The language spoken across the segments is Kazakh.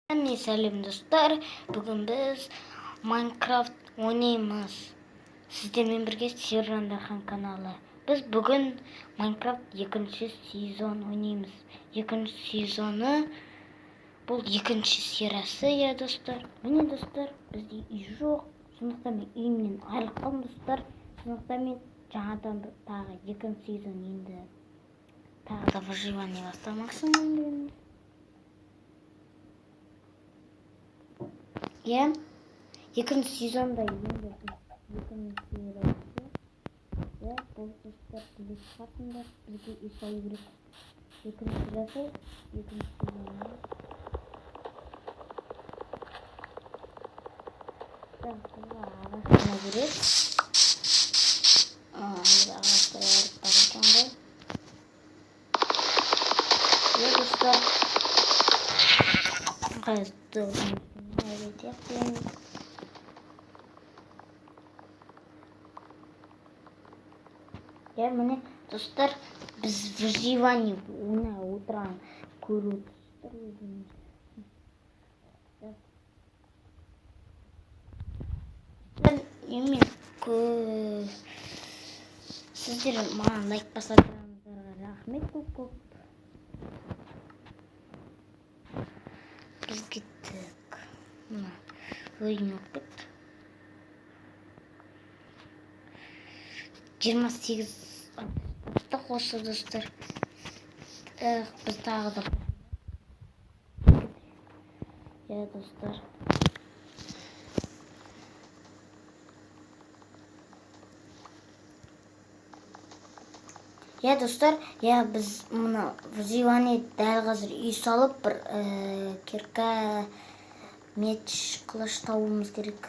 Сәлем достар, бүгін біз Майнкрафт ойнаймыз. Сіздермен бірге Сержан Дархан каналы. Біз бүгін Майнкрафт екінші сезон ойнаймыз. Екінші сезоны бұл екінші сериясы, достар. Міне достар, бізде үй жоқ. Сондықтан мен үйімнен айырылып достар. Сондықтан мен жаңадан тағы екінші сезон енді тағы да выживание бастамақшымын. Екінші сезонда енді екінші сериясы. Бұл достар біліп қатындар бізге үй керек. Екінші сериясы, екінші сезонда. Ағашына керек. Ағашта ярып бар екен ғой. Достар. Міне достар, біз выживание ойнап отырған көріп сіздер маған лайк басатындарыңызға рахмет көп. Біз кеттік. Мына ойын өттік. 28 аптық осы достар. Біз тағы да достар. Достар, біз мұны выживание дәл қазір үй салып, бір кирка, меч, қылыш табуымыз керек.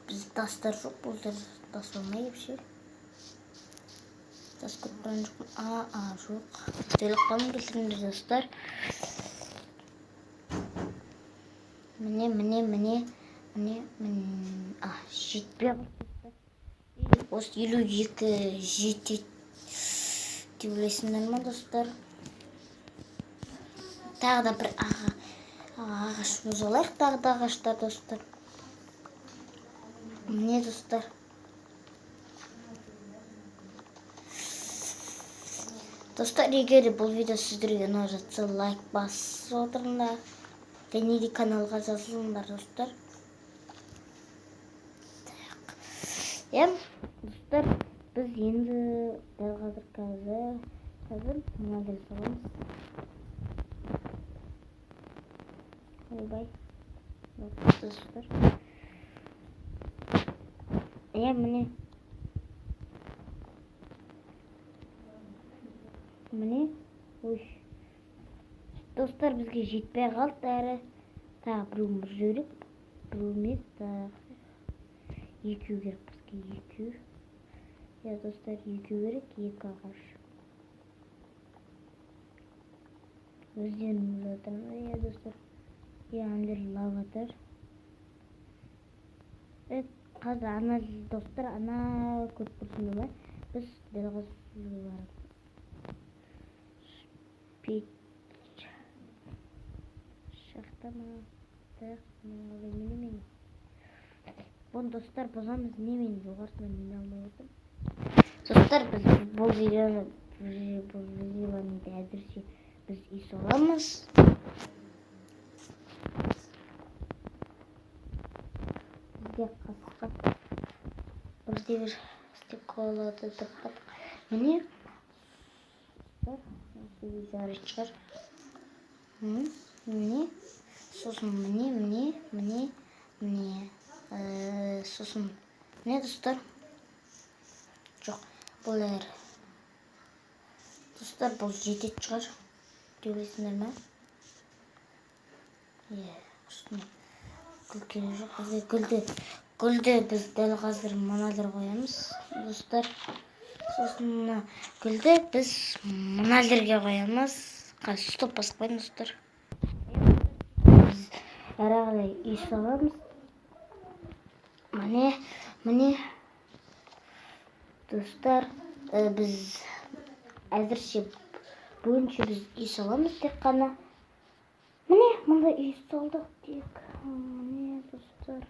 Біз тастар жоқ, бұлдар тас болмай епше. Тас көпірін жоқ. Жоқ. Сөйлік қалым келтіріңдер достар. Міне. Жетпей достар. Осы 52 жетет. Деп ойлайсыңдар ма достар? Тағы да бір ағаш бұзалайық, тағы да ағаштар достар. Міне достар. Достар, егер бұл видео сіздерге ұнап жатса, лайк басып отырыңдар. Және де каналға жазылыңдар достар. Достар, біз енді дәл қазір мынандай саламыз. Ойбай. Достар. Міне. Достар, бізге жетпей қалды әрі. Тағы біреуіміз жүрек. Біреуіміз тағы. Екеу керек бізге, екеу. Достар, екеу керек, екі ағаш. Өздеріңіз жатырмыз, достар. Әндер лаватыр. Қазір достар, көп көрсінді ма? Біз дәл қазір барады. Шақтама. Бұны достар, бұзамыз немен жоғарсынан мен алмай отыр. Достар, біз бұл видеоны әзірше біз үй соламыз. Бізге қасқат бірде бір істеп қолады дұрқат. Міне жары шығар. Міне сосын міне сосын міне достар. Жоқ, бұл әр достар, бұл жетет шығар деулесіңдер ма? Гүл керек жоқ, бізге гүлді біз дәл қазір мыналар қоямыз достар. Сосын гүлді біз мыналерге қоямыз. Стоп басып қойын достар. Біз әрі қарай үй саламыз. Міне достар, біз әзірше бүгінше біз үй саламыз тек қана. Міне Мында үй салдық тек. Міне достар.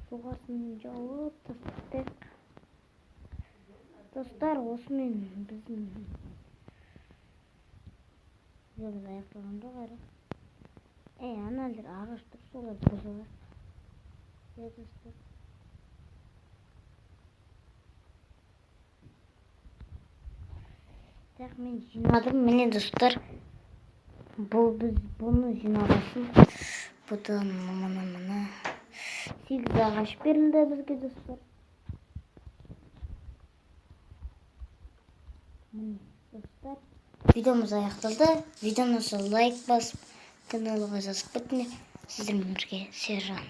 Суғасын жауып тастадық. Достар, осымен біздің videomuz аяқталғанда ғара. Аналар ағаш тұр, соларды бұзалар. Достар. Так, мен жинадым. Міне достар. Біз бұны жиналасын. Бұдан мына 8 ағаш берілді бізге достар. Міне достар. Видеомыз аяқталды. Видеоны лайк басып, каналға жазып кетіңдер. Сіздермен бірге Сержан.